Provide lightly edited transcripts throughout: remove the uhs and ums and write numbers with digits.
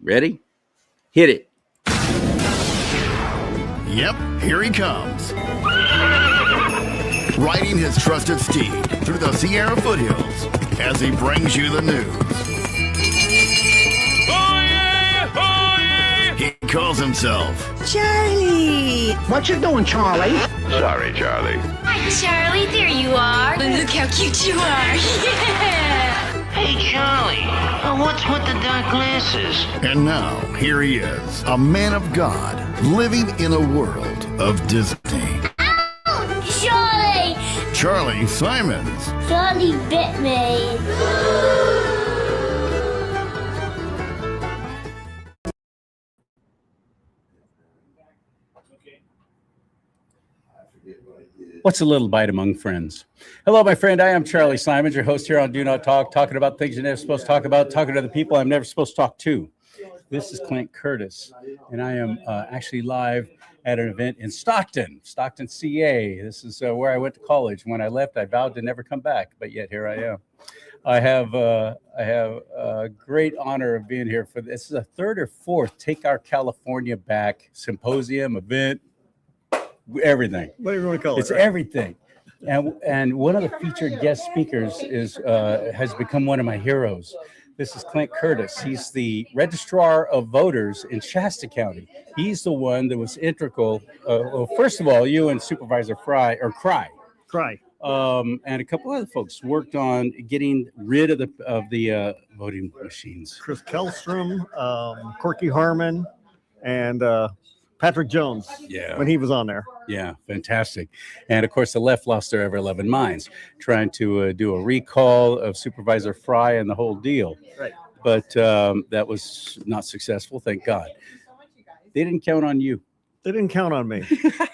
Ready? Hit it. Yep, here he comes. Riding his trusted steed through the Sierra foothills as he brings you the news. Oh yeah! Oh yeah! He calls himself CharLee! What you doing, Charlie? Sorry, Charlie. Hi, Charlie. There you are. Look how cute you are. Yeah. Hey, Charlie. What's with the dark glasses? And now, here he is, a man of God, living in a world of Disney. Charlie! CharLee Simons. Charlie bit me. What's a little bite among friends? Hello, my friend. I am CharLee Simons, your host here on Do Not Talk, talking about things you're never supposed to talk about, talking to the people I'm never supposed to talk to. This is Clint Curtis, and I am actually live at an event in Stockton, CA. This is where I went to college. When I left, I vowed to never come back, but yet here I am. I have a great honor of being here for this. Is a third or fourth Take Our California Back symposium event. Everything. Whatever you want to call it. It's everything. And one of the featured guest speakers has become one of my heroes. This is Clint Curtis. He's the registrar of voters in Shasta County. He's the one that was integral. Well, first of all, you and Supervisor Cry, and a couple other folks worked on getting rid of the voting machines. Chris Kellstrom, Corky Harmon, and Patrick Jones. Yeah. When he was on there. Yeah, fantastic. And of course, the left lost their ever-loving minds trying to do a recall of Supervisor Fry and the whole deal. Right. But that was not successful, thank God. They didn't count on you. They didn't count on me.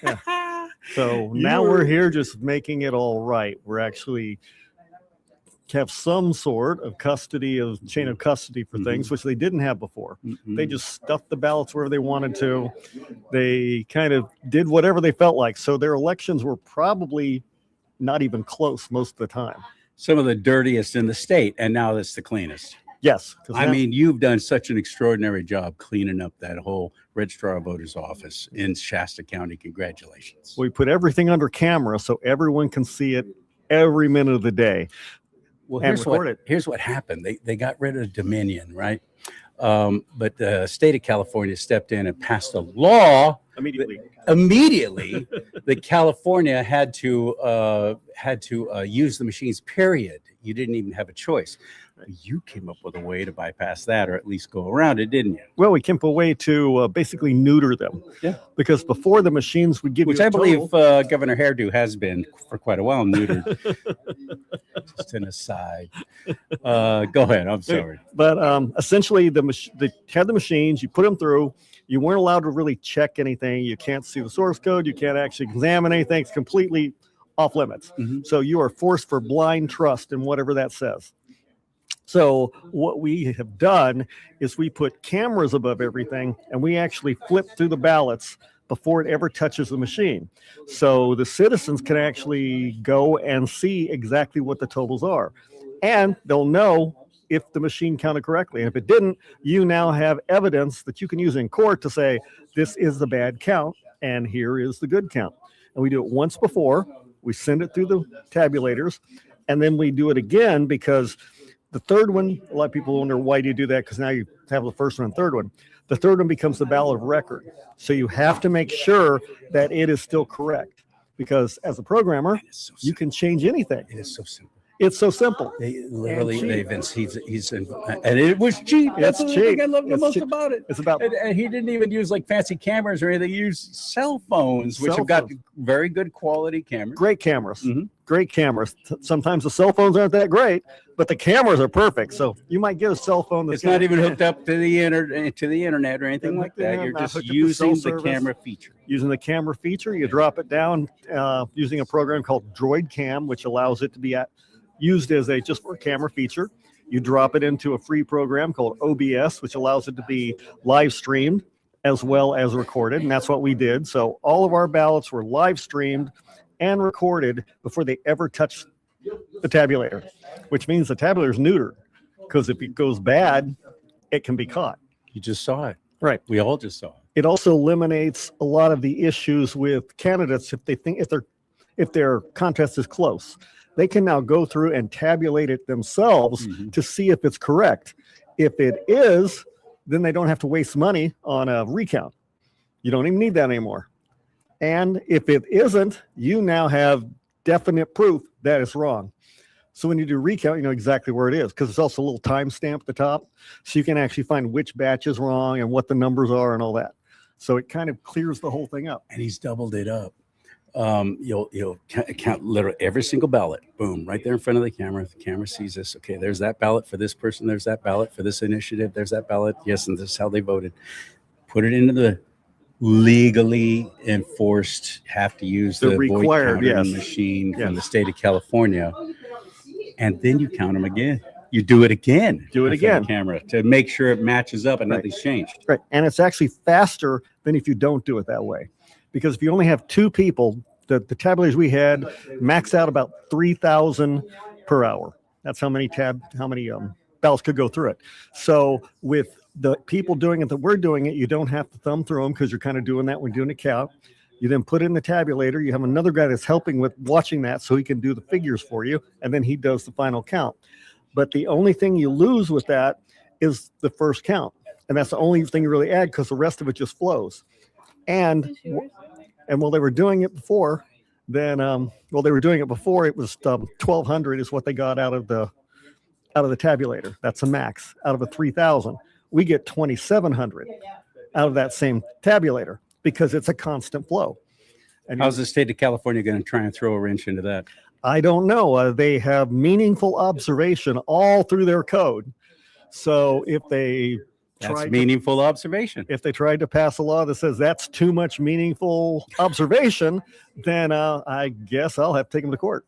Yeah. So now we're here just making it all right. We're actually have some sort of chain of custody for things, which they didn't have before. They just stuffed the ballots wherever they wanted to. They kind of did whatever they felt like. So their elections were probably not even close most of the time. Some of the dirtiest in the state, and now that's the cleanest. Yes. I mean, you've done such an extraordinary job cleaning up that whole registrar of voters office in Shasta County. Congratulations. We put everything under camera so everyone can see it every minute of the day. Well, here's what happened. They got rid of Dominion, right? But the state of California stepped in and passed a law immediately that California had to use the machines, period. You didn't even have a choice. You came up with a way to bypass that, or at least go around it, didn't you? Well, we came up with a way to basically neuter them. Yeah. Because before the machines would give you a believe Governor Hairdo has been for quite a while neutered. Just an aside. Go ahead. I'm sorry. But essentially, they had the machines. You put them through. You weren't allowed to really check anything. You can't see the source code. You can't actually examine anything. It's completely off limits. So you are forced for blind trust in whatever that says. So what we have done is we put cameras above everything, and we actually flip through the ballots before it ever touches the machine. So the citizens can actually go and see exactly what the totals are. And they'll know if the machine counted correctly. And if it didn't, you now have evidence that you can use in court to say, this is the bad count, and here is the good count. And we do it once before. We send it through the tabulators, and then we do it again because the third one, a lot of people wonder, why do you do that? Because now you have the first one and third one. The third one becomes the ballot of record. So you have to make sure that it is still correct. Because as a programmer, you can change anything. It is so simple. It's so simple. They literally, and it was cheap. That's the thing I love the most about it. It's about, and he didn't even use like fancy cameras or anything. He used cell phones, which have got very good quality cameras. Great cameras. Great cameras. Sometimes the cell phones aren't that great, but the cameras are perfect. So you might get a cell phone that's not even hooked up to the internet or anything like that. You're just using the camera feature. Using the camera feature, you drop it down using a program called Droid Cam, which allows it to be used as just for a camera feature. You drop it into a free program called OBS, which allows it to be live streamed as well as recorded. And that's what we did. So all of our ballots were live streamed and recorded before they ever touched the tabulator, which means the tabulator is neutered, because if it goes bad, it can be caught. You just saw it. Right. We all just saw it. It also eliminates a lot of the issues with candidates if their contest is close. They can now go through and tabulate it themselves to see if it's correct. If it is, then they don't have to waste money on a recount. You don't even need that anymore. And if it isn't, you now have definite proof that it's wrong. So when you do recount, you know exactly where it is, because it's also a little timestamp at the top. So you can actually find which batch is wrong and what the numbers are and all that. So it kind of clears the whole thing up. And he's doubled it up. You'll count literally every single ballot. Boom, right there in front of the camera. The camera sees this. Okay, there's that ballot for this person. There's that ballot for this initiative. There's that ballot. Yes, and this is how they voted. Put it into the legally enforced, have to use the required vote counting machine from the state of California. And then you count them again. You do it again. Do it again. The camera to make sure it matches up and nothing's changed. Right. And it's actually faster than if you don't do it that way. Because if you only have two people, the tabulators we had max out about 3,000 per hour. That's how many ballots could go through it. So with the people doing it that we're doing it, you don't have to thumb through them because you're kind of doing that when doing a count. You then put it in the tabulator. You have another guy that's helping with watching that so he can do the figures for you, and then he does the final count. But the only thing you lose with that is the first count. And that's the only thing you really add because the rest of it just flows. And while they were doing it before, then they were doing it before, it was 1,200 is what they got out of the tabulator. That's a max out of a 3,000. We get 2,700 out of that same tabulator because it's a constant flow. And how's the state of California going to try and throw a wrench into that? I don't know. They have meaningful observation all through their code. So if they meaningful observation. If they tried to pass a law that says that's too much meaningful observation, then I guess I'll have to take them to court.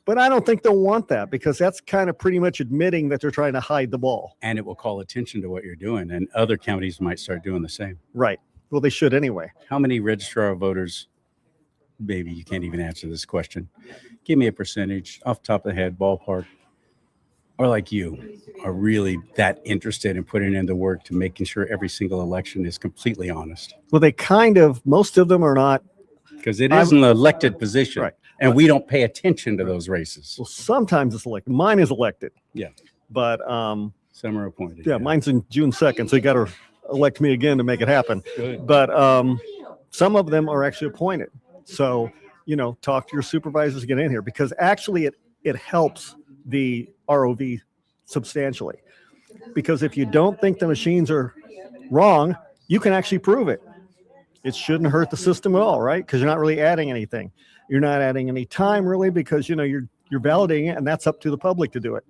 But I don't think they'll want that because that's kind of pretty much admitting that they're trying to hide the ball. And it will call attention to what you're doing, and other counties might start doing the same. Right. Well, they should anyway. How many registrar of voters, maybe you can't even answer this question. Give me a percentage off the top of the head, ballpark, or like you, are really that interested in putting in the work to making sure every single election is completely honest. Well, most of them are not. Because it is an elected position. Right. And we don't pay attention to those races. Well, sometimes it's elected. Mine is elected. Yeah. But some are appointed. Yeah, mine's in June 2nd, so you got to elect me again to make it happen. Good. But some of them are actually appointed. So, talk to your supervisors to get in here because actually it helps the ROV substantially. Because if you don't think the machines are wrong, you can actually prove it. It shouldn't hurt the system at all, right? Because you're not really adding anything. You're not adding any time really because, you're validating it and that's up to the public to do it.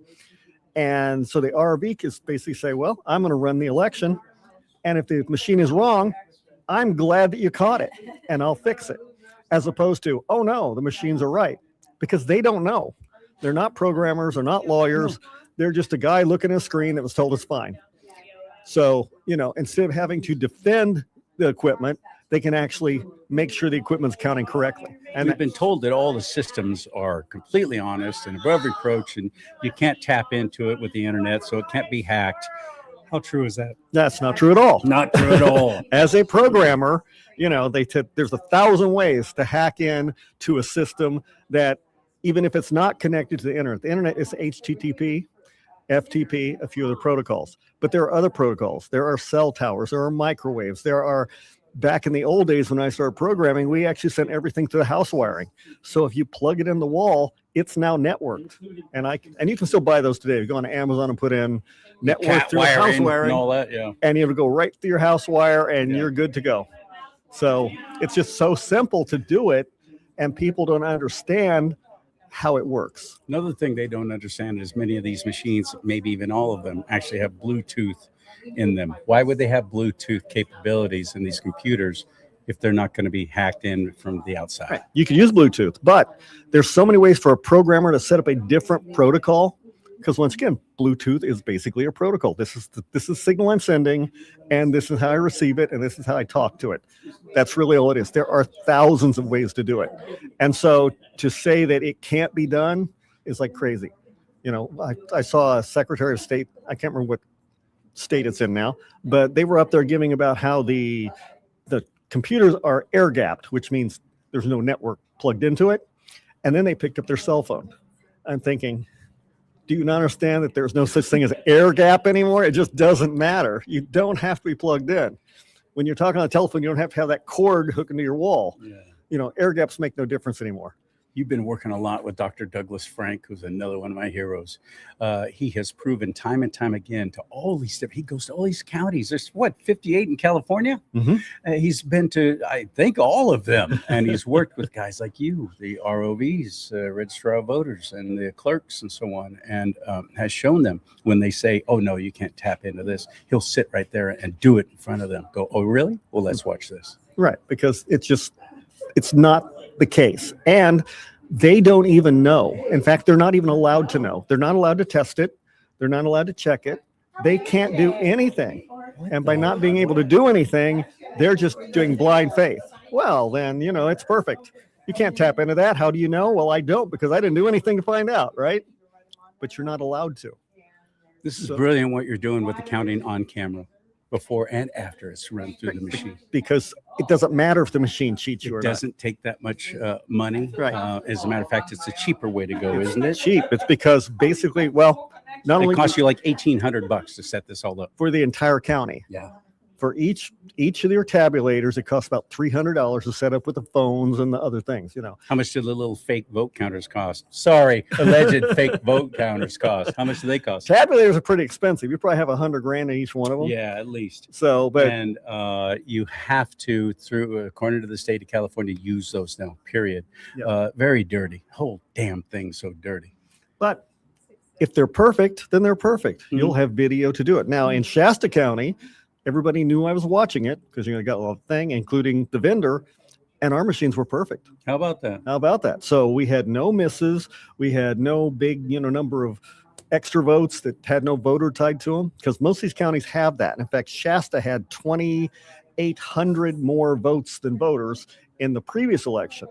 And so the ROV can basically say, well, I'm going to run the election. And if the machine is wrong, I'm glad that you caught it and I'll fix it. As opposed to, oh no, the machines are right. Because they don't know. They're not programmers, they're not lawyers. They're just a guy looking at a screen that was told it's fine. So, instead of having to defend the equipment, they can actually make sure the equipment's counting correctly. And we've been told that all the systems are completely honest and above reproach, and you can't tap into it with the internet, so it can't be hacked. How true is that? That's not true at all. Not true at all. As a programmer, there's 1,000 ways to hack in to a system that, even if it's not connected to the internet is HTTP, FTP, a few other protocols. But there are other protocols. There are cell towers. There are microwaves. Back in the old days when I started programming, we actually sent everything to the house wiring. So if you plug it in the wall, it's now networked. And you can still buy those today. You go on Amazon and put in network through house wiring and all that, yeah. And you have to go right through your house wire and you're good to go. So it's just so simple to do it, and people don't understand how it works. Another thing they don't understand is many of these machines, maybe even all of them, actually have Bluetooth in them. Why would they have Bluetooth capabilities in these computers if they're not going to be hacked in from the outside? Right. You can use Bluetooth, but there's so many ways for a programmer to set up a different protocol. Because once again, Bluetooth is basically a protocol. This is the signal I'm sending, and this is how I receive it, and this is how I talk to it. That's really all it is. There are thousands of ways to do it. And so to say that it can't be done is like crazy. I saw a Secretary of State, I can't remember what state it's in now, but they were up there giving about how the computers are air gapped, which means there's no network plugged into it. And then they picked up their cell phone. I'm thinking, do you not understand that there's no such thing as air gap anymore? It just doesn't matter. You don't have to be plugged in. When you're talking on a telephone, you don't have to have that cord hooked into your wall. Yeah. You know, air gaps make no difference anymore. You've been working a lot with Dr. Douglas Frank, who's another one of my heroes. He has proven time and time again to all these different, he goes to all these counties. There's 58 in California? Mm-hmm. He's been to, I think, all of them. And he's worked with guys like you, the ROVs, Registrar of Voters, and the clerks and so on, and has shown them when they say, oh, no, you can't tap into this. He'll sit right there and do it in front of them. Go, oh, really? Well, let's watch this. Right, because it's not the case. And they don't even know. In fact, they're not even allowed to know. They're not allowed to test it. They're not allowed to check it. They can't do anything. And by not being able to do anything, they're just doing blind faith. Well, then, you know, it's perfect. You can't tap into that. How do you know? Well, I don't, because I didn't do anything to find out, right? But you're not allowed to. This is brilliant what you're doing with the counting on camera before and after it's run through the machine. Because it doesn't matter if the machine cheats you or It not. doesn't take that much money. Right. As a matter of fact, it's a cheaper way to go, isn't it? Cheap. It's because basically, well, not It only costs you like $1,800 to set this all up. for the entire county. Yeah. For each of your tabulators, it costs about $300 to set up with the phones and the other things, you know. How much do the little fake vote counters cost? Sorry, alleged fake vote counters cost. How much do they cost? Tabulators are pretty expensive. You probably have $100,000 in each one of them. Yeah, at least. So, but And you have to, according to the state of California, use those now, period. Yeah. Very dirty. Whole damn thing so dirty. but if they're perfect, then they're perfect. Mhm. You'll have video to do it. Now in Shasta County, everybody knew I was watching it because you got a little thing, including the vendor, and our machines were perfect. How about that? How about that? So we had no misses. We had no big, number of extra votes that had no voter tied to them, because most of these counties have that. In fact, Shasta had 2,800 more votes than voters in the previous election.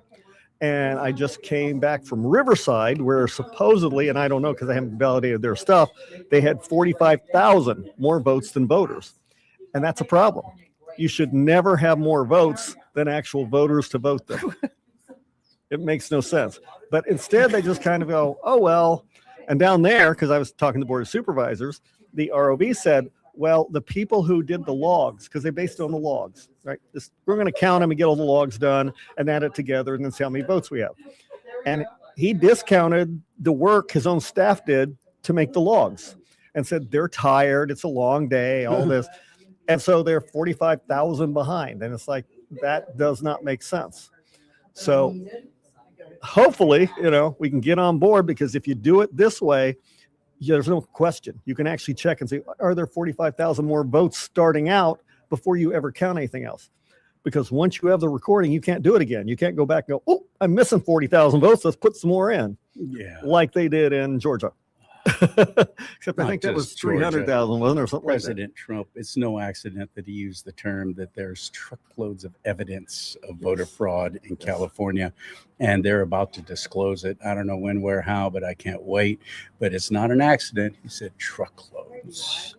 And I just came back from Riverside, where supposedly, and I don't know because I haven't validated their stuff, they had 45,000 more votes than voters. And that's a problem. You should never have more votes than actual voters to vote them. It makes no sense. But instead, they just kind of go, oh, well. And down there, because I was talking to the Board of Supervisors, the ROV said, well, the people who did the logs, because they based it on the logs, right? We're going to count them and get all the logs done and add it together and then see how many votes we have. And he discounted the work his own staff did to make the logs and said they're tired. It's a long day, all this. And so they're 45,000 behind. And it's like, that does not make sense. So hopefully, we can get on board, because if you do it this way, there's no question. You can actually check and say, are there 45,000 more votes starting out before you ever count anything else? Because once you have the recording, you can't do it again. You can't go back and go, oh, I'm missing 40,000 votes. Let's put some more in. Yeah. Like they did in Georgia. Except I Not think that was just Georgia. 300,000, wasn't it, or something President Trump, it's no accident that he used the term that there's truckloads of evidence of voter fraud in California, and they're about to disclose it. I don't know when, where, how, but I can't wait. But it's not an accident. He said truckloads.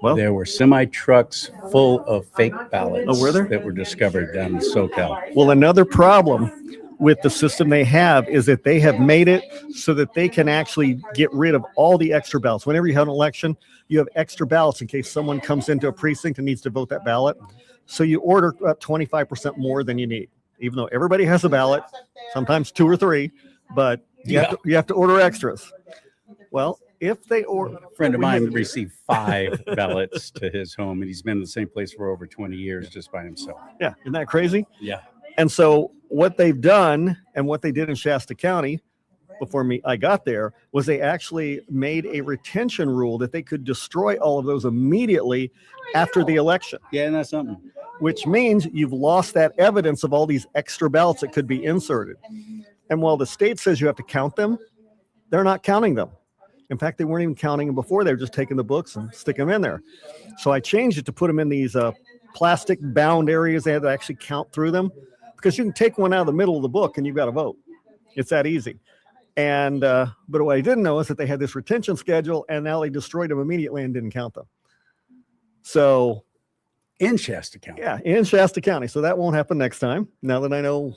Well, There were semi-trucks full of fake ballots Oh, were there? that were discovered down in SoCal. well, another problem with the system they have is that they have made it so that they can actually get rid of all the extra ballots. Whenever you have an election, you have extra ballots in case someone comes into a precinct and needs to vote that ballot. So you order 25% more than you need, even though everybody has a ballot, sometimes 2 or 3, but you have to order extras. Well, if they order, A friend of mine received 5 ballots to his home, and he's been in the same place for over 20 years just by himself. yeah, isn't that crazy? Yeah. And so what they've done, and what they did in Shasta County before I got there, was they actually made a retention rule that they could destroy all of those immediately after the election, Yeah, and that's something. which means you've lost that evidence of all these extra ballots that could be inserted. And while the state says you have to count them, they're not counting them. In fact, they weren't even counting them before. They were just taking the books and sticking them in there. So I changed it to put them in these plastic bound areas. They had to actually count through them, because you can take one out of the middle of the book and you've got to vote. It's that easy. And but what I didn't know is that they had this retention schedule, and now they destroyed them immediately and didn't count them. So In Shasta County. yeah, in Shasta County. So that won't happen next time, now that I know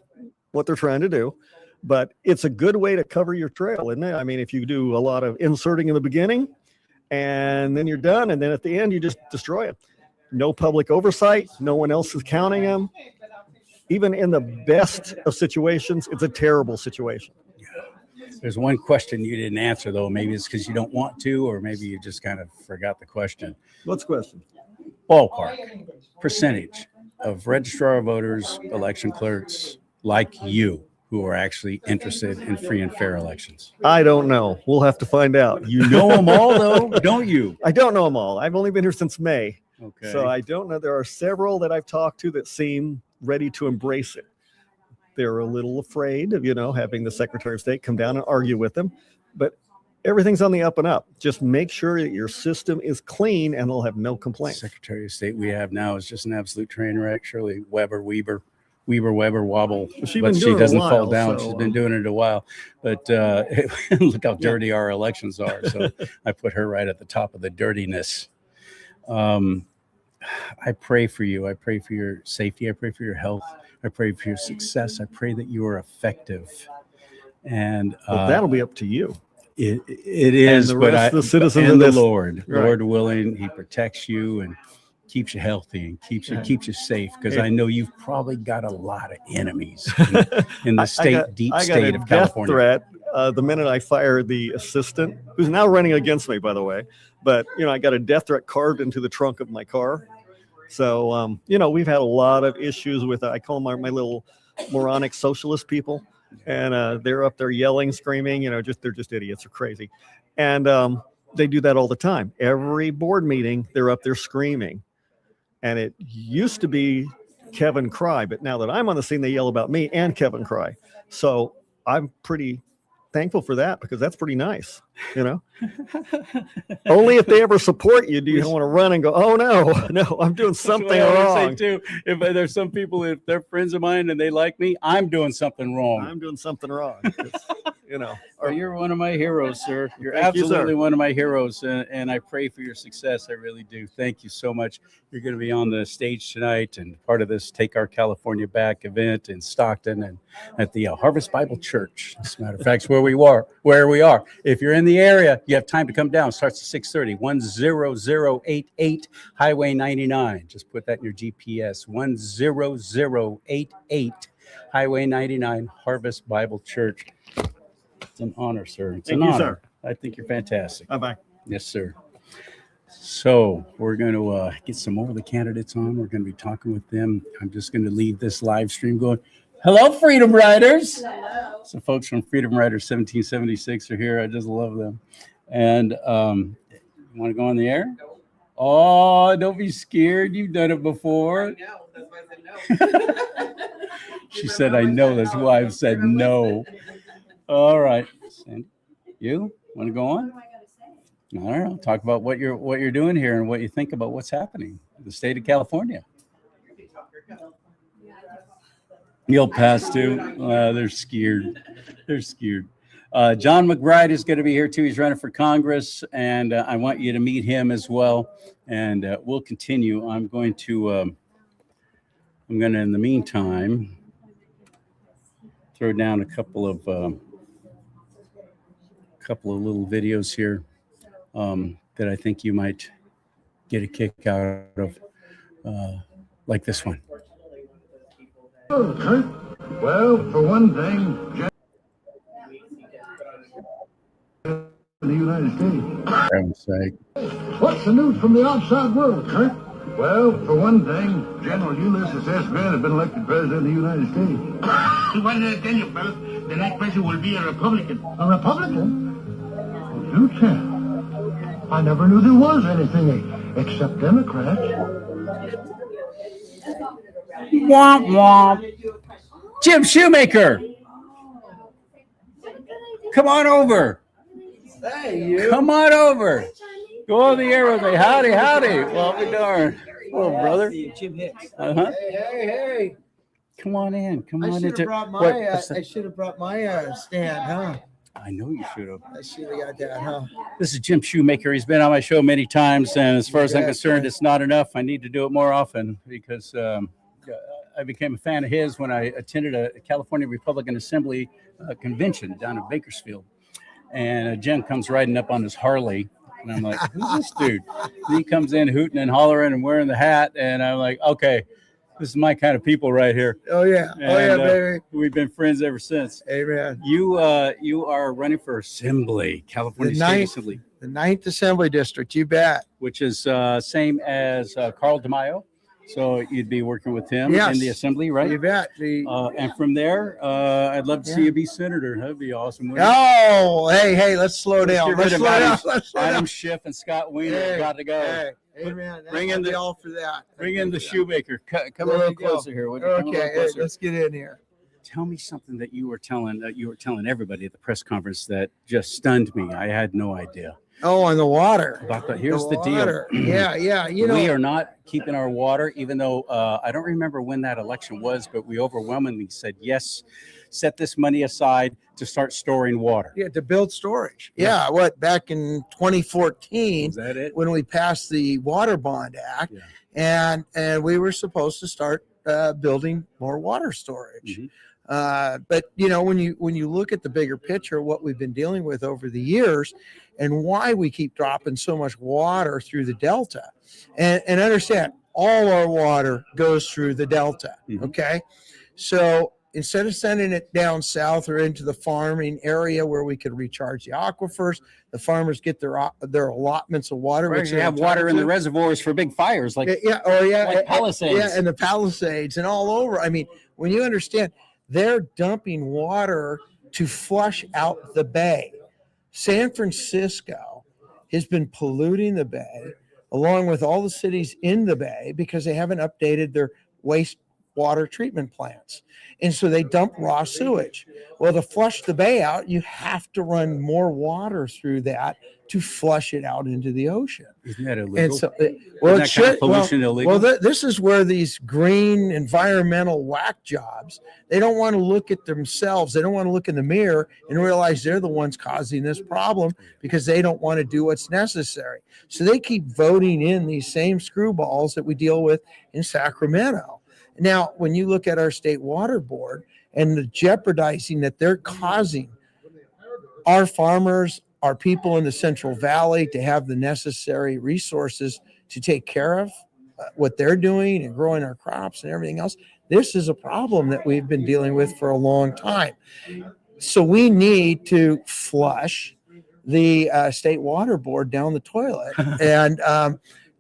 what they're trying to do. But it's a good way to cover your trail, isn't it? I mean, if you do a lot of inserting in the beginning and then you're done, and then at the end, you just destroy it. No public oversight. No one else is counting them. Even in the best of situations, it's a terrible situation. There's one question you didn't answer, though. Maybe it's because you don't want to, or maybe you just kind of forgot the question. What's the question? Ballpark percentage of registrar of voters, election clerks like you who are actually interested in free and fair elections. I don't know. We'll have to find out. You know them all, though, don't you? I don't know them all. I've only been here since May. Okay. So I don't know. There are several that I've talked to that seem ready to embrace it. They're a little afraid of, having the Secretary of State come down and argue with them. But everything's on the up and up. Just make sure that your system is clean and they'll have no complaints. Secretary of State we have now is just an absolute train wreck. Shirley Weber, wobble, She's but been she doing it a doesn't while, fall down. so, She's been doing it a while, but look how dirty our elections are. So I put her right at the top of the dirtiness. I pray for you. I pray for your safety. I pray for your health. I pray for your success. I pray that you are effective. And Well, that'll be up to you. it is, the but rest of the citizens and of the this- Lord, Right. Lord willing, He protects you and keeps you healthy and keeps you safe. Because Yeah. I know you've probably got a lot of enemies in the deep I got state a of death California. threat the minute I fired the assistant, who's now running against me, by the way. But I got a death threat carved into the trunk of my car. So we've had a lot of issues with I call them my little moronic socialist people, and they're up there yelling, screaming. They're just idiots. They're crazy, and they do that all the time. Every board meeting, they're up there screaming. And it used to be Kevin Cry, but now that I'm on the scene, they yell about me and Kevin Cry. So I'm pretty thankful for that, because that's pretty nice, Only if they ever support you do you want to run and go, oh no, I'm doing something That's what I wrong. always say too. If there's some people, if they're friends of mine and they like me, I'm doing something wrong. I'm doing something wrong. Well, you're one of my heroes, sir. You're Thank you, absolutely sir. one of my heroes, and I pray for your success. I really do. Thank you so much. You're going to be on the stage tonight and part of this Take Our California Back event in Stockton and at the Harvest Bible Church. As a matter of fact, it's where we are. If you're in the area, you have time to come down. It starts at 6:30, 10088 Highway 99. Just put that in your GPS, 10088 Highway 99, Harvest Bible Church. It's an honor, sir. It's Thank an you, honor. sir. I think you're fantastic. Bye-bye. Yes, sir. So we're going to get some more of the candidates on. We're going to be talking with them. I'm just going to leave this live stream going. Hello, Freedom Riders. Hello. So folks from Freedom Riders 1776 are here. I just love them. And you want to go on the air? Oh, don't be scared. You've done it before. She said, I know. That's why I've said no. All right. Sandy, you want to go on? I don't know. Talk about what you're doing here and what you think about what's happening in the state of California. You'll pass too. They're scared. John McBride is going to be here too. He's running for Congress, and I want you to meet him as well. And we'll continue. I'm going to, in the meantime, throw down a couple of little videos here that I think you might get a kick out of, like this one. Okay. Well, for one thing, the United States. For heaven's sake. What's the news from the outside world, Kurt? Well, for one thing, General Ulysses S. Grant has been elected president of the United States. What did I tell you, fellas? The next president will be a Republican. A Republican? You tell. I never knew there was anything except Democrats. Womp womp. Jim Shoemaker. Come on over. Hey, you. Come on over. Go on the air with me. Howdy, howdy. Well, be darned. Hello, brother. Jim Hicks. Uh-huh. Hey. Come on in. Come I on should into. have brought my. What- I should have brought my stand, huh? I know you should have. I see they got that, huh? This is Jim Shoemaker. He's been on my show many times, and as far as I'm concerned, it's not enough. I need to do it more often because I became a fan of his when I attended a California Republican Assembly convention down in Bakersfield. And Jim comes riding up on his Harley, and I'm like, who's this dude? And he comes in hooting and hollering and wearing the hat, and I'm like, okay, this is my kind of people right here. Oh, yeah. And, Baby. We've been friends ever since. Amen. You are running for Assembly, California State Assembly. The 9th Assembly District, you bet. Which is same as Carl DeMaio. So you'd be working with him Yes. in the Assembly, right? You bet. And from there, I'd love to see you be senator. That'd be awesome. Oh, hey, let's slow down. Let's Let's get rid slow of down. Let's slow Adam down. Schiff and Scott Wiener got to go. Hey, amen. Bring in the all for that. Bring in the Shoemaker. Come a There little you go. closer here. Would you? Come a little Okay, closer. let's get in here. Tell me something that you were telling everybody at the press conference that just stunned me. I had no idea. Oh, on the water. About that. Here's the deal. water. Yeah. You know, we are not keeping our water, even though I don't remember when that election was, but we overwhelmingly said, yes, set this money aside to start storing water. yeah, to build storage. Yeah, back in 2014, Is that it? when we passed the Water Bond Act, and we were supposed to start building more water storage. Mhm. But when you look at the bigger picture, what we've been dealing with over the years, and why we keep dropping so much water through the Delta, and understand all our water goes through the Delta. Mhm. Okay, so instead of sending it down south or into the farming area where we could recharge the aquifers, the farmers get their allotments of water. Right, which you they're have water in the entitled reservoirs for big fires, like to. like Palisades. Yeah, and the Palisades and all over. I mean, when you understand, they're dumping water to flush out the bay. San Francisco has been polluting the bay along with all the cities in the bay because they haven't updated their wastewater treatment plants. And so they dump raw sewage. Well, to flush the bay out, you have to run more water through that to flush it out into the ocean. Isn't that illegal? And so, Isn't it that kind should. of pollution illegal? This is where these green environmental whack jobs, they don't want to look at themselves. They don't want to look in the mirror and realize they're the ones causing this problem because they don't want to do what's necessary. So they keep voting in these same screwballs that we deal with in Sacramento. Now, when you look at our state water board and the jeopardizing that they're causing our farmers, our people in the Central Valley to have the necessary resources to take care of what they're doing and growing our crops and everything else. This is a problem that we've been dealing with for a long time. So we need to flush the state water board down the toilet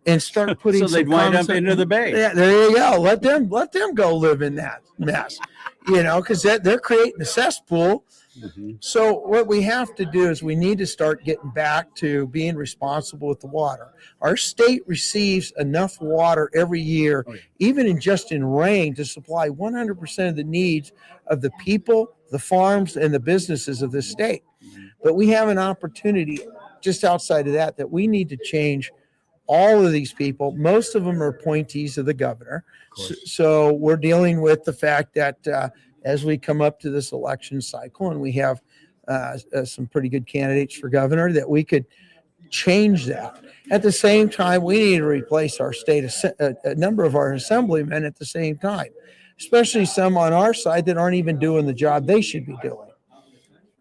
and start putting so they'd wind up into the bay. Yeah, there you go. Let them go live in that mess, because they're creating a cesspool. Mm-hmm. So what we have to do is we need to start getting back to being responsible with the water. Our state receives enough water every year, even in rain, to supply 100% of the needs of the people, the farms, and the businesses of this state. But we have an opportunity just outside of that we need to change all of these people. Most of them are appointees of the governor. So we're dealing with the fact that as we come up to this election cycle and we have some pretty good candidates for governor, that we could change that. At the same time, we need to replace our a number of our assemblymen at the same time, especially some on our side that aren't even doing the job they should be doing.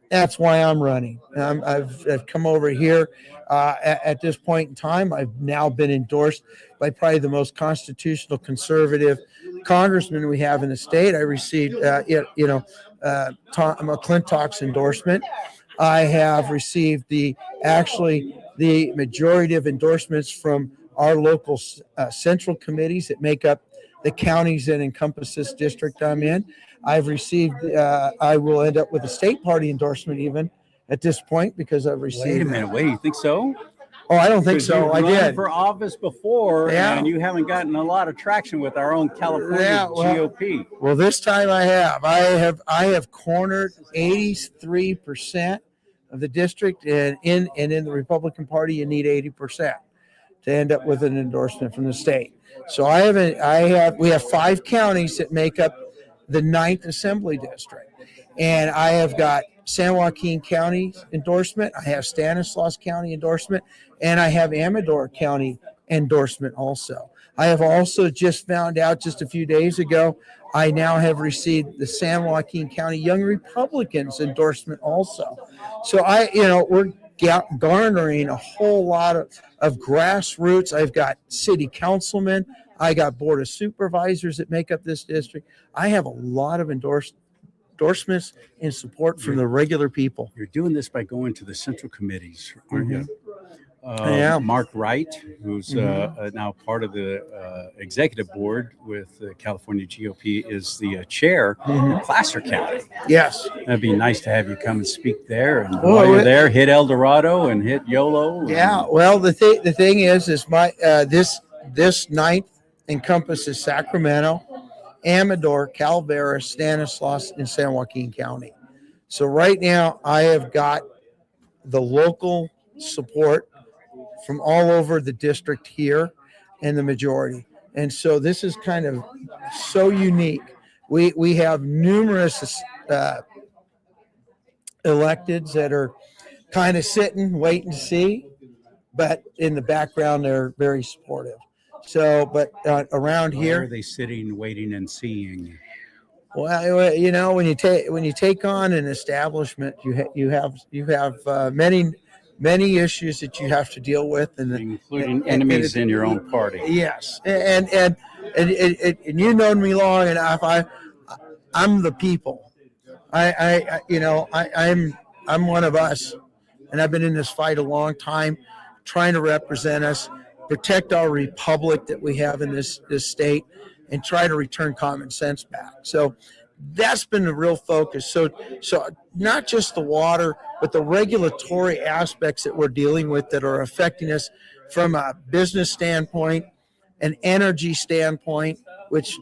That's why I'm running. I've come over here at this point in time. I've now been endorsed by probably the most constitutional conservative congressman we have in the state. I received, McClintock's endorsement. I have received the majority of endorsements from our local central committees that make up the counties that encompass this district I'm in. I've received, I will end up with a state party endorsement even at this point because I've received. Wait, you think so? Oh, I don't think so. I did. For office before, Yeah. and you haven't gotten a lot of traction with our own California GOP. Well, this time I have. I have cornered 83% of the district, and in the Republican Party, you need 80% to end up with an endorsement from the state. So we have 5 counties that make up the 9th Assembly District, and I have got San Joaquin County endorsement. I have Stanislaus County endorsement, and I have Amador County endorsement also. I have also just found out just a few days ago, I now have received the San Joaquin County Young Republicans endorsement also. So we're garnering a whole lot of grassroots. I've got city councilmen. I got board of supervisors that make up this district. I have a lot of endorsements and support from the regular people. You're doing this by going to the central committees, aren't you? I am. Mark Wright, who's now part of the executive board with the California GOP, is the chair of Placer County. Yes. That'd be nice to have you come and speak there. And while you're there, hit El Dorado and hit YOLO. Yeah. Well, the thing is my this ninth encompasses Sacramento, Amador, Calaveras, Stanislaus, and San Joaquin County. So right now I have got the local support from all over the district here and the majority. And so this is kind of so unique. We have numerous electeds that are kind of sitting, waiting to see, but in the background, they're very supportive. So, but around Why here, are they sitting, waiting, and seeing? well, when you take on an establishment, you have many issues that you have to deal with, Including enemies in your own party. Yes, and you know me long enough. I'm the people. I'm one of us, and I've been in this fight a long time, trying to represent us, protect our republic that we have in this state, and try to return common sense back. So that's been the real focus. So not just the water, but the regulatory aspects that we're dealing with that are affecting us from a business standpoint, an energy standpoint, which,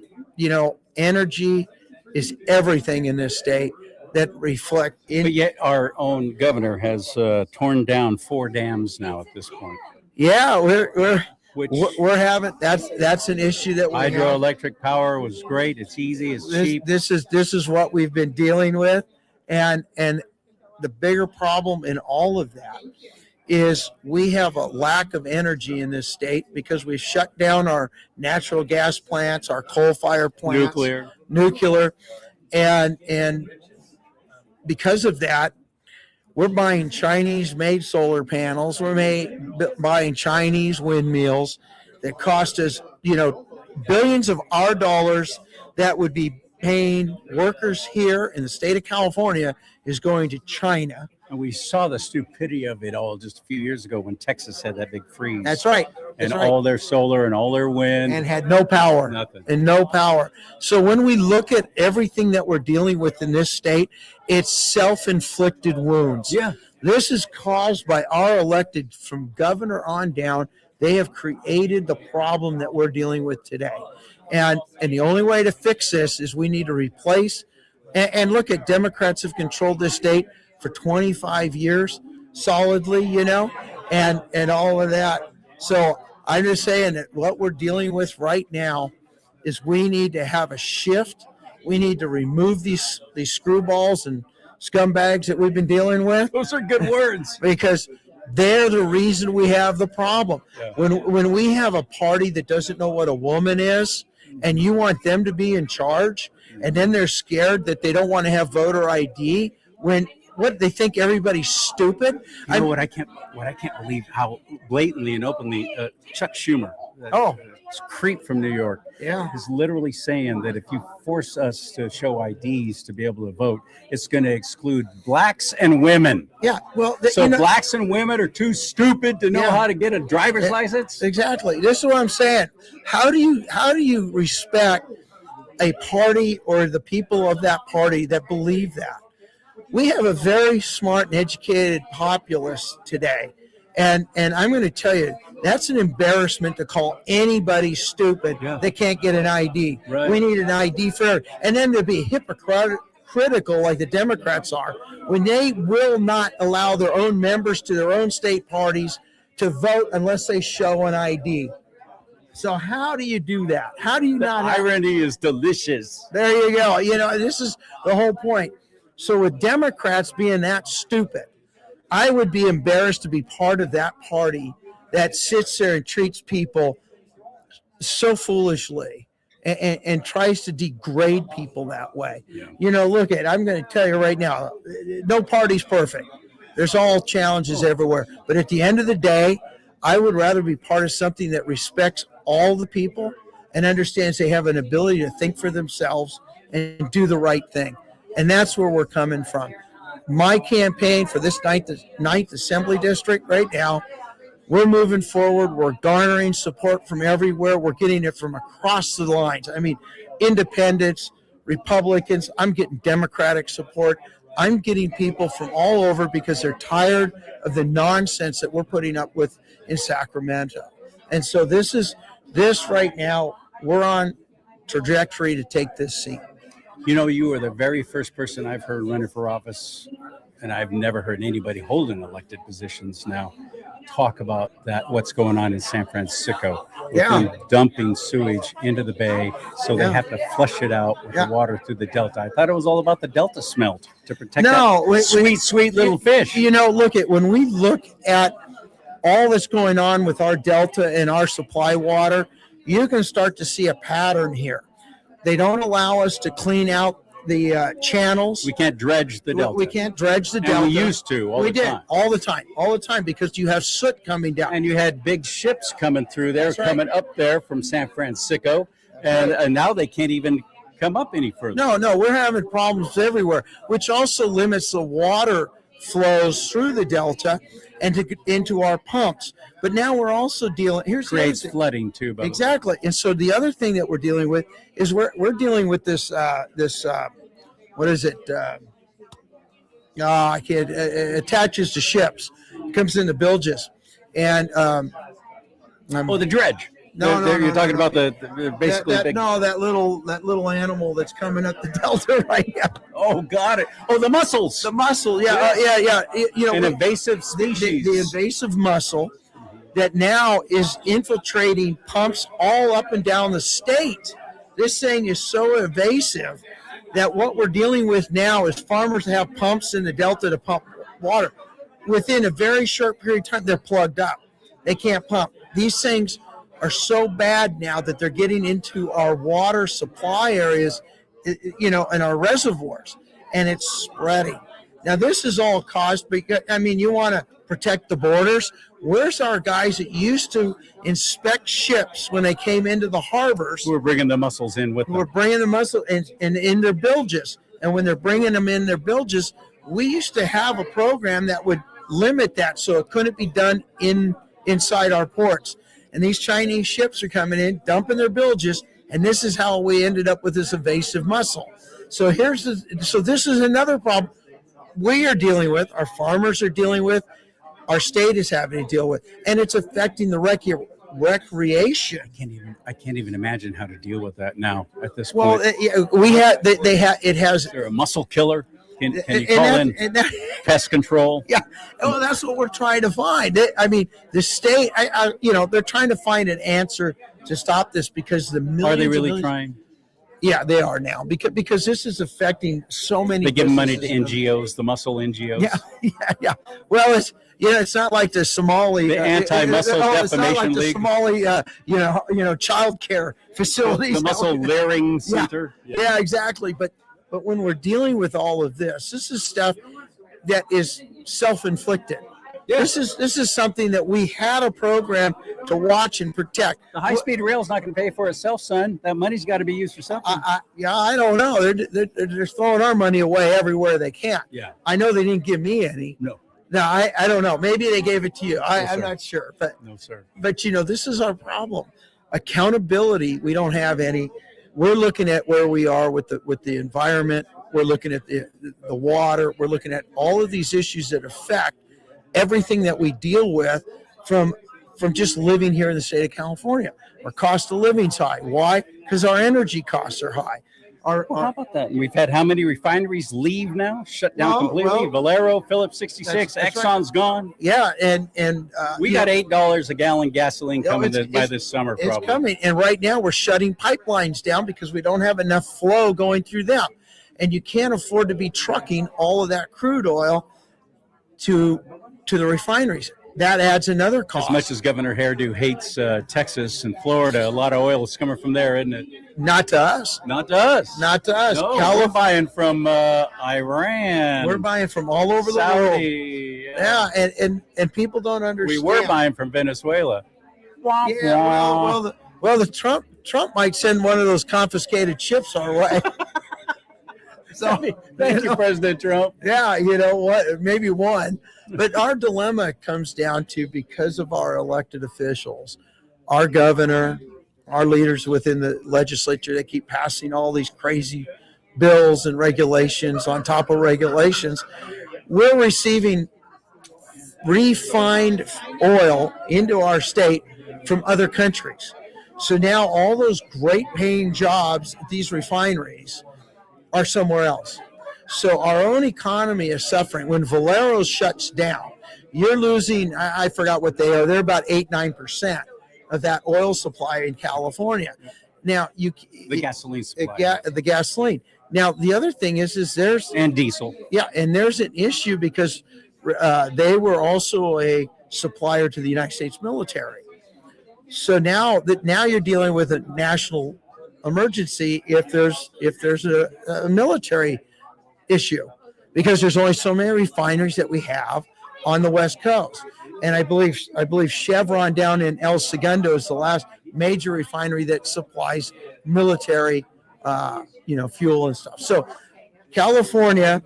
energy is everything in this state that reflect in. But yet our own governor has torn down 4 dams now at this point. Yeah, we're having that's an issue that we have. Hydroelectric power was great. It's easy. It's cheap. This is what we've been dealing with, and the bigger problem in all of that is we have a lack of energy in this state because we've shut down our natural gas plants, our coal-fired plants, nuclear, and because of that, we're buying Chinese-made solar panels. We're buying Chinese windmills that cost us, billions of our dollars that would be paying workers here in the state of California is going to China. And we saw the stupidity of it all just a few years ago when Texas had that big freeze. That's right. All their solar and all their wind. And had no power. Nothing. And no power. So when we look at everything that we're dealing with in this state, it's self-inflicted wounds. Yeah. This is caused by our elected from governor on down. They have created the problem that we're dealing with today. And the only way to fix this is we need to replace and look at Democrats have controlled this state for 25 years solidly, and all of that. So I'm just saying that what we're dealing with right now is we need to have a shift. We need to remove these screwballs and scumbags that we've been dealing with. Those are good words. Because they're the reason we have the problem. Yeah. When we have a party that doesn't know what a woman is, and you want them to be in charge, and then they're scared that they don't want to have voter ID when they think everybody's stupid. What I can't believe how blatantly and openly Chuck Schumer, creep from New York, is literally saying that if you force us to show IDs to be able to vote, it's going to exclude blacks and women. Yeah, well, blacks and women are too stupid to know how to get a driver's license. Exactly. This is what I'm saying. How do you respect a party or the people of that party that believe that? We have a very smart and educated populace today. And I'm going to tell you, that's an embarrassment to call anybody stupid that can't get an ID. Right. We need an ID for everyone. And then to be hypocritical like the Democrats are when they will not allow their own members to their own state parties to vote unless they show an ID. So how do you do that? How do you not? Irony is delicious. There you go. This is the whole point. So with Democrats being that stupid, I would be embarrassed to be part of that party that sits there and treats people so foolishly and tries to degrade people that way. Yeah. Look I'm going to tell you right now, no party's perfect. There's all challenges everywhere. But at the end of the day, I would rather be part of something that respects all the people and understands they have an ability to think for themselves and do the right thing. And that's where we're coming from. My campaign for this ninth Assembly District right now, we're moving forward. We're garnering support from everywhere. We're getting it from across the lines. I mean, independents, Republicans. I'm getting Democratic support. I'm getting people from all over because they're tired of the nonsense that we're putting up with in Sacramento. And so this right now, we're on trajectory to take this seat. You were the very first person I've heard running for office, and I've never heard anybody holding elected positions now talk about what's going on in San Francisco. With them dumping sewage into the bay, so they have to flush it out with the water through the Delta. I thought it was all about the Delta smelt to protect sweet little fish. When we look at all that's going on with our Delta and our supply water, you can start to see a pattern here. They don't allow us to clean out the channels. We can't dredge the Delta. We can't dredge the Delta. And we used to all the time, because you have soot coming down. And you had big ships coming through there, coming up there from San Francisco, and now they can't even come up any further. No, we're having problems everywhere, which also limits the water flows through the Delta and into our pumps. But now we're also dealing. Creates flooding too. Exactly. And so the other thing that we're dealing with is we're dealing with this what is it? I can't. It attaches to ships. It comes in the bilges, and the dredge. You're talking about basically that little animal that's coming up the Delta right now. Oh, got it. Oh, the mussels. The mussel, yeah. An invasive species. The invasive mussel that now is infiltrating pumps all up and down the state. This thing is so invasive that what we're dealing with now is farmers have pumps in the Delta to pump water. Within a very short period of time, they're plugged up. They can't pump. These things are so bad now that they're getting into our water supply areas, and our reservoirs, and it's spreading. Now, this is all caused because, you want to protect the borders. Where's our guys that used to inspect ships when they came into the harbors? Who are bringing the mussels in with them. We're bringing the mussel and in their bilges. And when they're bringing them in their bilges, we used to have a program that would limit that so it couldn't be done inside our ports. And these Chinese ships are coming in, dumping their bilges, and this is how we ended up with this invasive mussel. So this is another problem we are dealing with, our farmers are dealing with, our state is having to deal with, and it's affecting the recreation. I can't even imagine how to deal with that now at this point. Well, is there a mussel killer? Can you call in pest control? Yeah, well, that's what we're trying to find. The state, they're trying to find an answer to stop this because the millions. Are they really trying? Yeah, they are now because this is affecting so many. They give money to NGOs, the mussel NGOs. Yeah. Well, it's not like the Somali, the anti-mussel defamation it's not like league. The Somali, child care facilities. The mussel rearing center. Yeah, exactly. But when we're dealing with all of this is stuff that is self-inflicted. Yeah. This is something that we had a program to watch and protect. The high-speed rail is not going to pay for itself, son. That money's got to be used for something. I don't know. They're throwing our money away everywhere they can. Yeah. I know they didn't give me any. No, I don't know. Maybe they gave it to you. I'm not sure. But no, sir. But this is our problem. Accountability. We don't have any. We're looking at where we are with the environment. We're looking at the water. We're looking at all of these issues that affect everything that we deal with from just living here in the state of California. Our cost of living's high. Why? Because our energy costs are high. How about that? We've had how many refineries leave now? Shut down completely? Valero, Phillips 66, Exxon's right. Gone. Yeah, and we got $8 a gallon gasoline coming by this summer. Probably. It's coming, and right now we're shutting pipelines down because we don't have enough flow going through them. and you can't afford to be trucking all of that crude oil to the refineries. That adds another cost. As much as Governor Hairdo hates Texas and Florida, a lot of oil is coming from there, isn't it? Not to us. Not to us. Not to us. No, we're buying from Iran. We're buying from all over the world. Saudi. Yeah, and people don't understand. We were buying from Venezuela. Yeah, well, the Trump might send one of those confiscated ships our way. So Thank you, President Trump. Yeah, you know what? Maybe one. But our dilemma comes down to, because of our elected officials, our governor, our leaders within the legislature, they keep passing all these crazy bills and regulations on top of regulations. We're receiving refined oil into our state from other countries. So now all those great paying jobs at these refineries are somewhere else. So our own economy is suffering. When Valero shuts down, you're losing, I forgot what they are. They're about 8-9% of that oil supply in California. Now the gasoline supply. The gasoline. Now the other thing is there's and diesel. Yeah, and there's an issue because they were also a supplier to the United States military. So now you're dealing with a national emergency if there's a military issue, because there's only so many refineries that we have on the West Coast. And I believe Chevron down in El Segundo is the last major refinery that supplies military fuel and stuff. So California,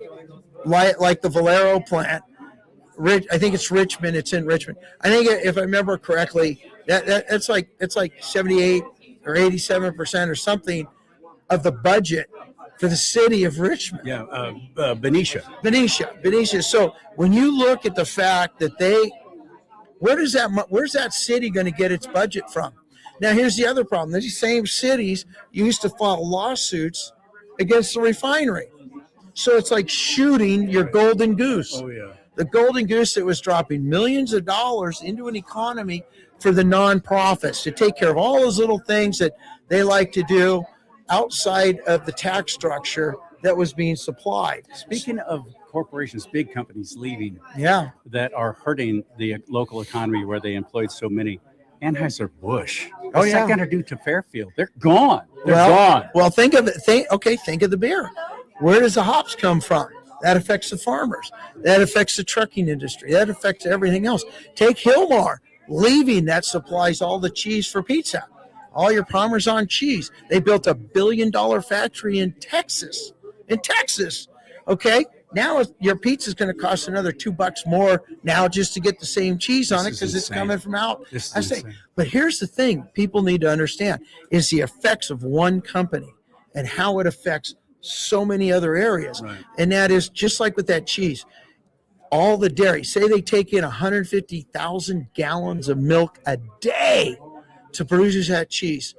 like the Valero plant, I think it's Richmond. It's in Richmond. I think, if I remember correctly, it's like 78 or 87% or something of the budget for the city of Richmond. Yeah, Benicia. So when you look at the fact that where's that city going to get its budget from? Now, here's the other problem. These same cities used to file lawsuits against the refinery. So it's like shooting your golden goose. Oh, yeah. The golden goose that was dropping millions of dollars into an economy for the nonprofits to take care of all those little things that they like to do outside of the tax structure that was being supplied. Speaking of corporations, big companies leaving, Yeah. that are hurting the local economy where they employed so many. Anheuser-Busch. Oh, What's yeah. that got to do to Fairfield? They're gone. They're gone. Well, think of it. Think of the beer. Where does the hops come from? That affects the farmers. That affects the trucking industry. That affects everything else. Take Hilmar leaving, that supplies all the cheese for pizza, all your Parmesan cheese. They built $1 billion factory in Texas. Okay. Now your pizza is going to cost another $2 more now just to get the same cheese on it, because it's coming from out. But here's the thing people need to understand is the effects of one company and how it affects so many other areas. Right. And that is just like with that cheese. All the dairy, say they take in 150,000 gallons of milk a day to produce that cheese.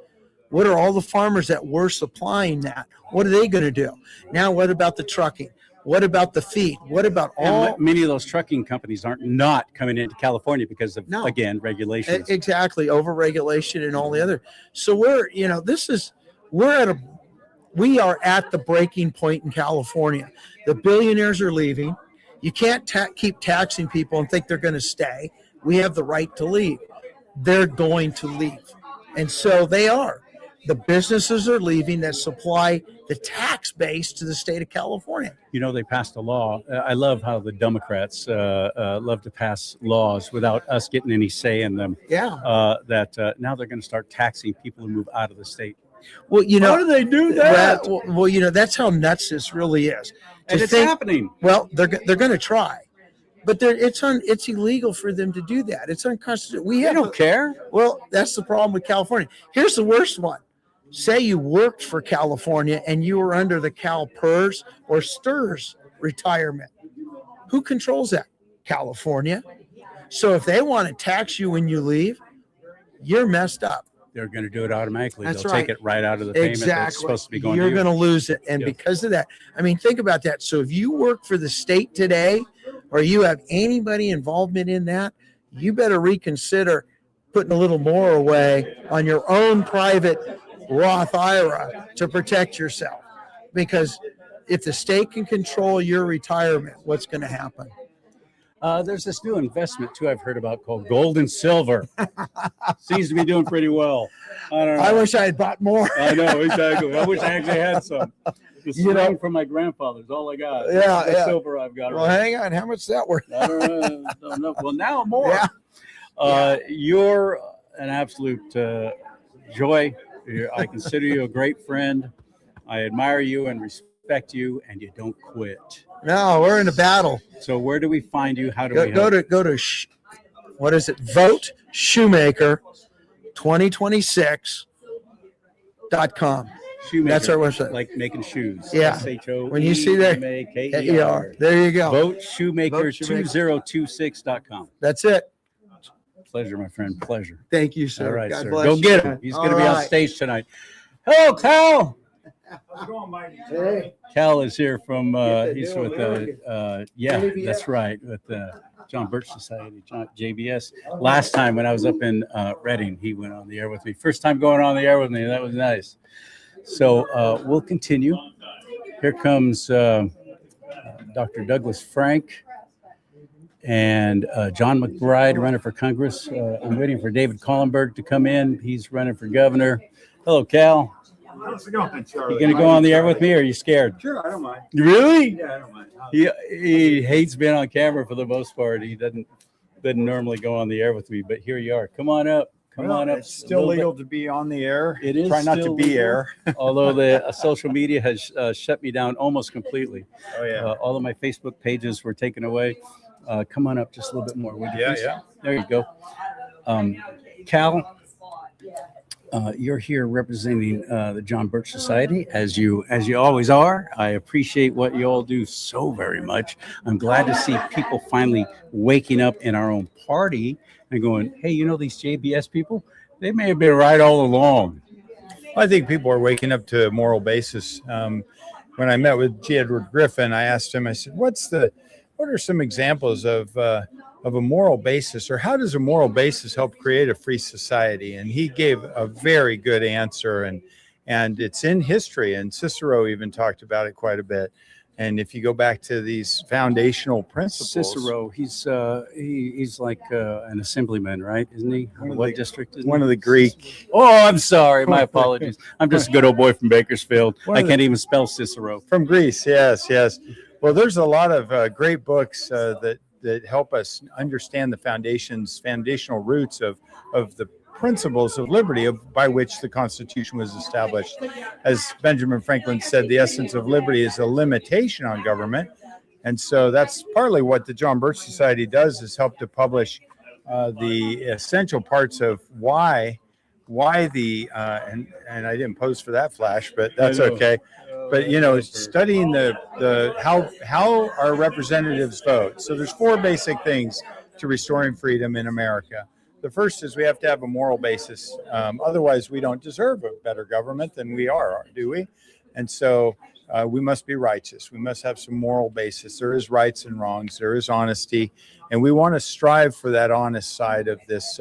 What are all the farmers that were supplying that? What are they going to do? Now, what about the trucking? What about the feed? What about all? Many of those trucking companies aren't not coming into California because of, again, regulations. Exactly, overregulation and all the other. So we are at the breaking point in California. The billionaires are leaving. You can't keep taxing people and think they're going to stay. We have the right to leave. They're going to leave. And so they are. The businesses are leaving that supply the tax base to the state of California. You know, they passed a law. I love how the Democrats love to pass laws without us getting any say in them. Yeah. That now they're going to start taxing people who move out of the state. Well, how do they do that? Well, that's how nuts this really is. And it's happening. Well, they're going to try, but it's illegal for them to do that. It's unconstitutional. They don't care. Well, that's the problem with California. Here's the worst one. Say you worked for California and you were under the CalPERS or STRS retirement. Who controls that? California. So if they want to tax you when you leave, you're messed up. They're going to do it automatically. That's They'll right. take it right out of the payment that's supposed to be going to you. You're going to lose it. And because of that, I mean, think about that. So if you work for the state today or you have anybody involvement in that, you better reconsider putting a little more away on your own private Roth IRA to protect yourself, because if the state can control your retirement, what's going to happen? There's this new investment too I've heard about called gold and silver. Seems to be doing pretty well. I don't know. I wish I had bought more. I know, exactly. I wish I actually had some. This You know- from my grandfather's all I got. Yeah, The yeah. silver I've got. Well, hang on. How much is that worth? I don't know. Well, now more. Yeah. You're an absolute joy. I consider you a great friend. I admire you and respect you, and you don't quit. No, we're in a battle. So where do we find you? How do Go, we go help? to what is it? Vote Shoemaker 2026.com. Shoemaker, That's our website. Like making shoes. Yeah. When you see that, SHOEMAKER. there you go. Vote Shoemaker 2026.com. That's it. Pleasure, my friend. Pleasure. Thank you, sir. All right, God sir. bless Go you. get him. He's going to All be on right. stage tonight. Hello, Cal. How's it going, Mike? Hey. Cal is here from, he's doing with, really yeah, JBS. that's right, with John Birch Society, JBS. Last time when I was up in Reading, he went on the air with me. First time going on the air with me. That was nice. So we'll continue. Here comes Dr. Douglas Frank and John McBride running for Congress. I'm waiting for David Collenberg to come in. He's running for governor. Hello, Cal. How's it going, Charlie? You gonna go on the air with me, or are you scared? Sure, I don't mind. Really? Yeah, I don't mind. He hates being on camera for the most part. He doesn't normally go on the air with me, but here you are. Come on up. Come on up. It's still legal to be on the air. It is Try not to still be legal. air. Although the social media has shut me down almost completely. Oh, yeah. All of my Facebook pages were taken away. Come on up just a little bit more, would you? Yeah, please? yeah. There you go. Cal, you're here representing the John Birch Society, as you always are. I appreciate what you all do so very much. I'm glad to see people finally waking up in our own party and going, hey, you know these JBS people? They may have been right all along. I think people are waking up to a moral basis. When I met with G. Edward Griffin, I asked him, I said, what are some examples of a moral basis, or how does a moral basis help create a free society? And he gave a very good answer, and it's in history, and Cicero even talked about it quite a bit. And if you go back to these foundational principles, Cicero, he's like an assemblyman, right? Isn't he? What district is one of the Greek. Oh, I'm sorry. My apologies. I'm just a good old boy from Bakersfield. I can't even spell Cicero. From Greece, yes. Well, there's a lot of great books that help us understand the foundational roots of the principles of liberty by which the Constitution was established. As Benjamin Franklin said, the essence of liberty is a limitation on government. And so that's partly what the John Birch Society does, is help to publish the essential parts of why the and I didn't pose for that flash, but that's okay. But studying the how our representatives vote. So there's four basic things to restoring freedom in America. The first is we have to have a moral basis. Otherwise, we don't deserve a better government than we are, do we? And so we must be righteous. We must have some moral basis. There is rights and wrongs. There is honesty, and we want to strive for that honest side of this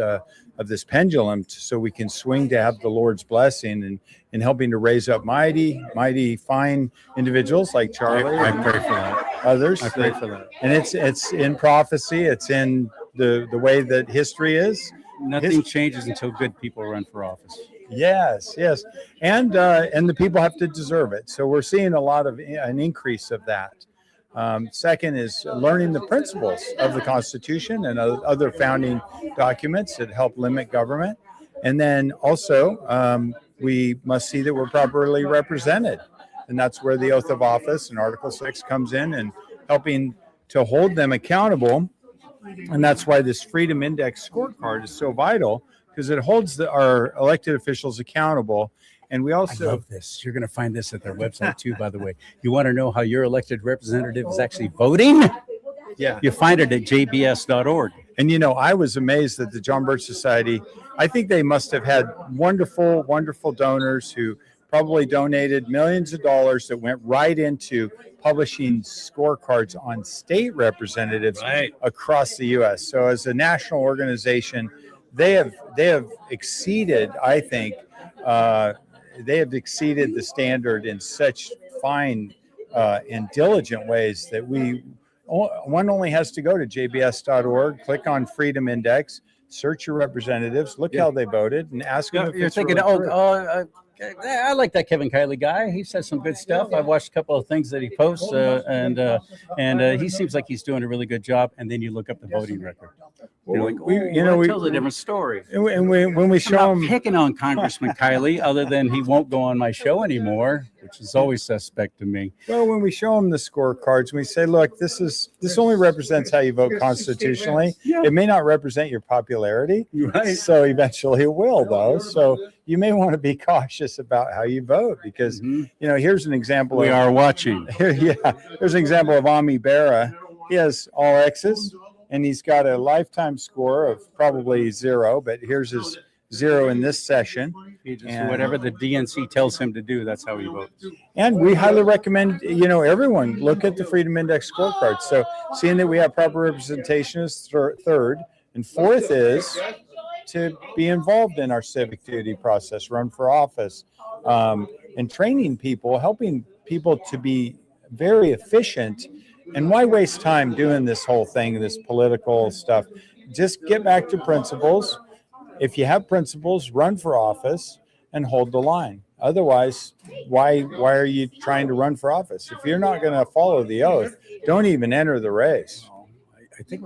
pendulum, so we can swing to have the Lord's blessing in helping to raise up mighty fine individuals like CharLee. I pray for that. Others. I pray for that. And it's in prophecy. It's in the way that history is. Nothing changes until good people run for office. Yes, and the people have to deserve it. So we're seeing a lot of an increase of that. Second is learning the principles of the Constitution and other founding documents that help limit government. And then also we must see that we're properly represented. And that's where the oath of office and Article 6 comes in, and helping to hold them accountable. And that's why this Freedom Index scorecard is so vital, because it holds our elected officials accountable. And we also I love this. You're going to find this at their website too, by the way. You want to know how your elected representative is actually voting? Yeah. You find it at jbs.org. And, I was amazed that the John Birch Society, I think they must have had wonderful, wonderful donors who probably donated millions of dollars that went right into publishing scorecards on state representatives across the U.S. So as a national organization, they have exceeded, I think, they have exceeded the standard in such fine in diligent ways that one only has to go to jbs.org, click on Freedom Index, search your representatives, look how they voted, and ask them if You're it's thinking, really true. I like that Kevin Kiley guy. He says some good stuff. I've watched a couple of things that he posts, and he seems like he's doing a really good job. And then you look up the voting record. That tells a different story. And when we show I'm them, not picking on Congressman Kiley, other than he won't go on my show anymore, which is always suspect to me. well, when we show them the scorecards, we say, look, this only represents how you vote constitutionally. Yeah. It may not represent your popularity. Right. So eventually it will, though. So you may want to be cautious about how you vote because, here's an example. We are watching. Here's an example of Ami Bera. He has all X's, and he's got a lifetime score of probably 0, but here's his 0 in this session. He just, whatever the DNC tells him to do, that's how he votes. And we highly recommend, everyone look at the Freedom Index scorecard. So seeing that we have proper representation is third, and fourth is to be involved in our civic duty process, run for office, and training people, helping people to be very efficient. And why waste time doing this whole thing, this political stuff? Just get back to principles. If you have principles, run for office and hold the line. Otherwise, why are you trying to run for office? If you're not going to follow the oath, don't even enter the race. I think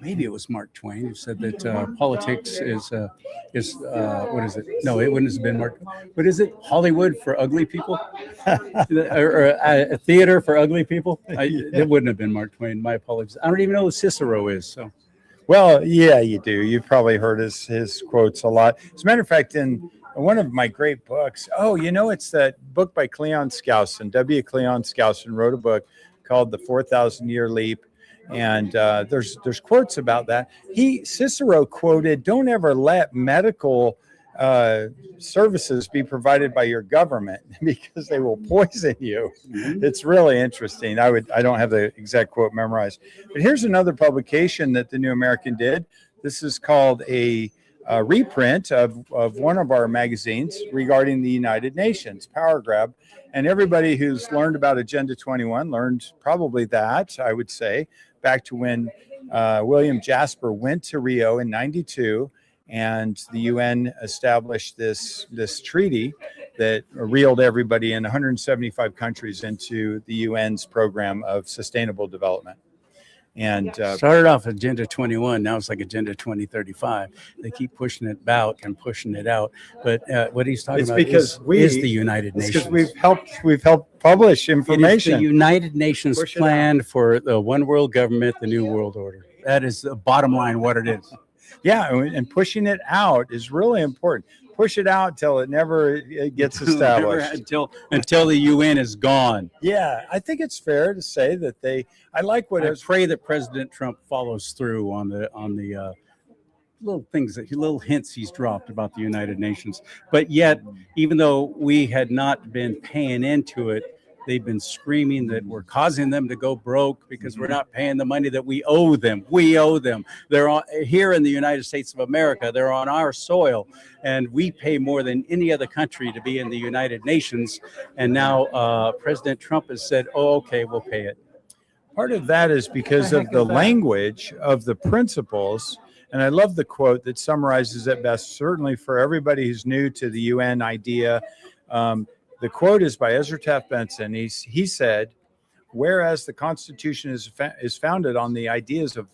maybe it was Mark Twain who said that politics is what is it? No, it wouldn't have been Mark. What is it? Hollywood for ugly people, or a theater for ugly people? It wouldn't have been Mark Twain. My apologies. I don't even know who Cicero is. So, well, yeah, you do. You've probably heard his quotes a lot. As a matter of fact, in one of my great books, it's that book by Cleon Skousen. W. Cleon Skousen wrote a book called The 4,000-Year Leap. And there's quotes about that. Cicero quoted, "Don't ever let medical services be provided by your government because they will poison you." It's really interesting. I don't have the exact quote memorized, but here's another publication that the New American did. This is called a reprint of one of our magazines regarding the United Nations, Power Grab. And everybody who's learned about Agenda 21 learned probably that, I would say, back to when William Jasper went to Rio in '92, and the UN established this treaty that reeled everybody in 175 countries into the UN's program of sustainable development. And started off Agenda 21. Now it's like Agenda 2035. They keep pushing it out and pushing it out. But what he's talking about is the United Nations. Because we've helped publish information. It is the United Nations plan for the one world government, the new world order. That is the bottom line. What it is. Yeah, and pushing it out is really important. Push it out till it never gets established. until the UN is gone. Yeah, I think it's fair to say that I pray that President Trump follows through on the little hints he's dropped about the United Nations. But yet, even though we had not been paying into it, they've been screaming that we're causing them to go broke because we're not paying the money that we owe them. We owe them. They're here in the United States of America. They're on our soil, and we pay more than any other country to be in the United Nations. And now President Trump has said, "Oh, okay, we'll pay it." Part of that is because of the language of the principles. And I love the quote that summarizes it best, certainly for everybody who's new to the UN idea. The quote is by Ezra Taft Benson. He said, "Whereas the Constitution is founded on the ideas of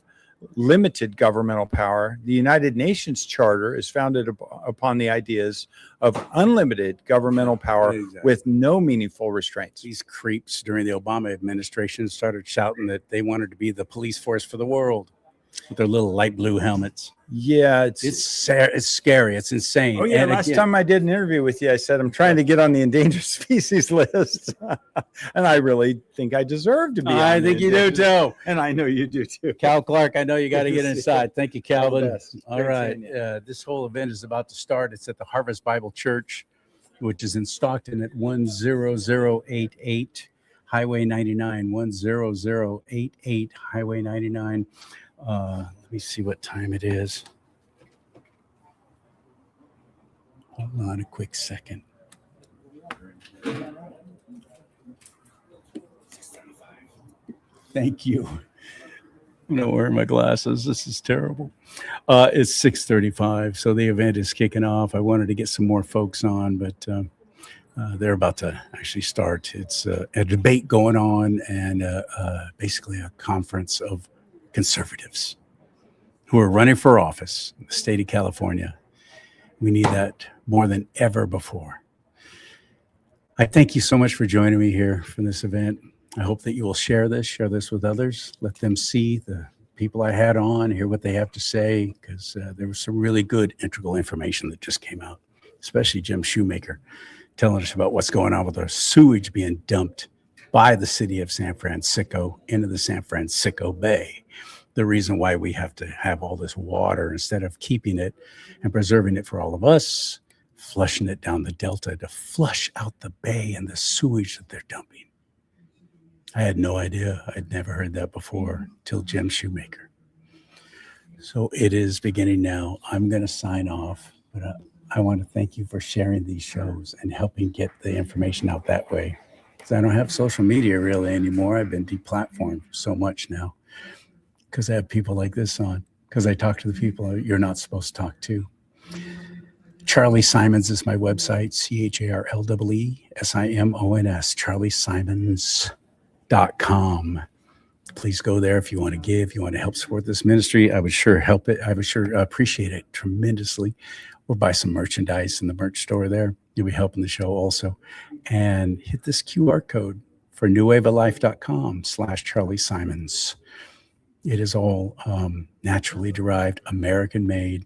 limited governmental power, the United Nations Charter is founded upon the ideas of unlimited governmental power with no meaningful restraints." These creeps during the Obama administration started shouting that they wanted to be the police force for the world with their little light blue helmets. Yeah, it's scary. It's insane. Oh yeah, last time I did an interview with you, I said I'm trying to get on the endangered species list, and I really think I deserve to be. I think you do too, and I know you do too. Cal Clark, I know you got to get inside. Thank you, Calvin. All right, this whole event is about to start. It's at the Harvest Bible Church, which is in Stockton at 10088 Highway 99. 10088 Highway 99. Let me see what time it is. Hold on a quick second. Thank you. I'm not wearing my glasses. This is terrible. It's 6:35, so the event is kicking off. I wanted to get some more folks on, but they're about to actually start. It's a debate going on and basically a conference of conservatives who are running for office in the state of California. We need that more than ever before. I thank you so much for joining me here for this event. I hope that you will share this with others. Let them see the people I had on, hear what they have to say, because there was some really good integral information that just came out, especially Jim Shoemaker telling us about what's going on with our sewage being dumped by the city of San Francisco into the San Francisco Bay. The reason why we have to have all this water instead of keeping it and preserving it for all of us, flushing it down the delta to flush out the bay and the sewage that they're dumping. I had no idea. I'd never heard that before till Jim Shoemaker. So it is beginning now. I'm going to sign off, but I want to thank you for sharing these shows and helping get the information out that way. Because I don't have social media really anymore. I've been deplatformed so much now because I have people like this on, because I talk to the people you're not supposed to talk to. CharLee Simons is my website, CharLeeSimons, CharLeeSimons.com. Please go there if you want to give, if you want to help support this ministry. I would sure help it. I would sure appreciate it tremendously. Or buy some merchandise in the merch store there. You'll be helping the show also. And hit this QR code for newwaveoflife.com/CharLee Simons. It is all naturally derived, American-made,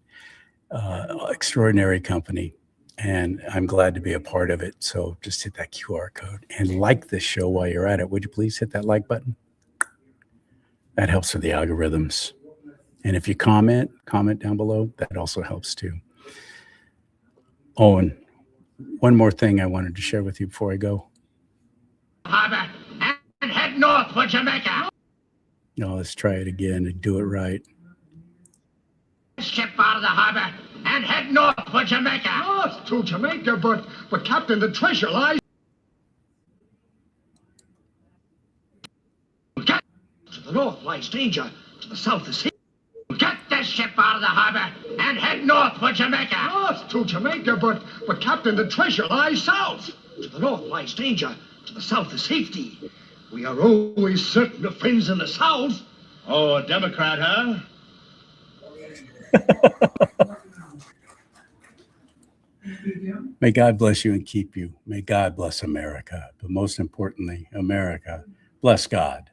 extraordinary company. And I'm glad to be a part of it. So just hit that QR code and like this show while you're at it. Would you please hit that like button? That helps with the algorithms. And if you comment down below, that also helps too. Oh, and one more thing I wanted to share with you before I go. Harbor and head north for Jamaica. No, let's try it again and do it right. Ship out of the harbor and head north for Jamaica. North to Jamaica, but Captain, the treasure lies Get to the north lies danger, to the south is sea. Get this ship out of the harbor and head north for Jamaica. North to Jamaica, but Captain, the treasure lies south. To the north lies danger, to the south is safety. We are always certain of friends in the south. Oh, a Democrat, huh? May God bless you and keep you. May God bless America. But most importantly, America, bless God.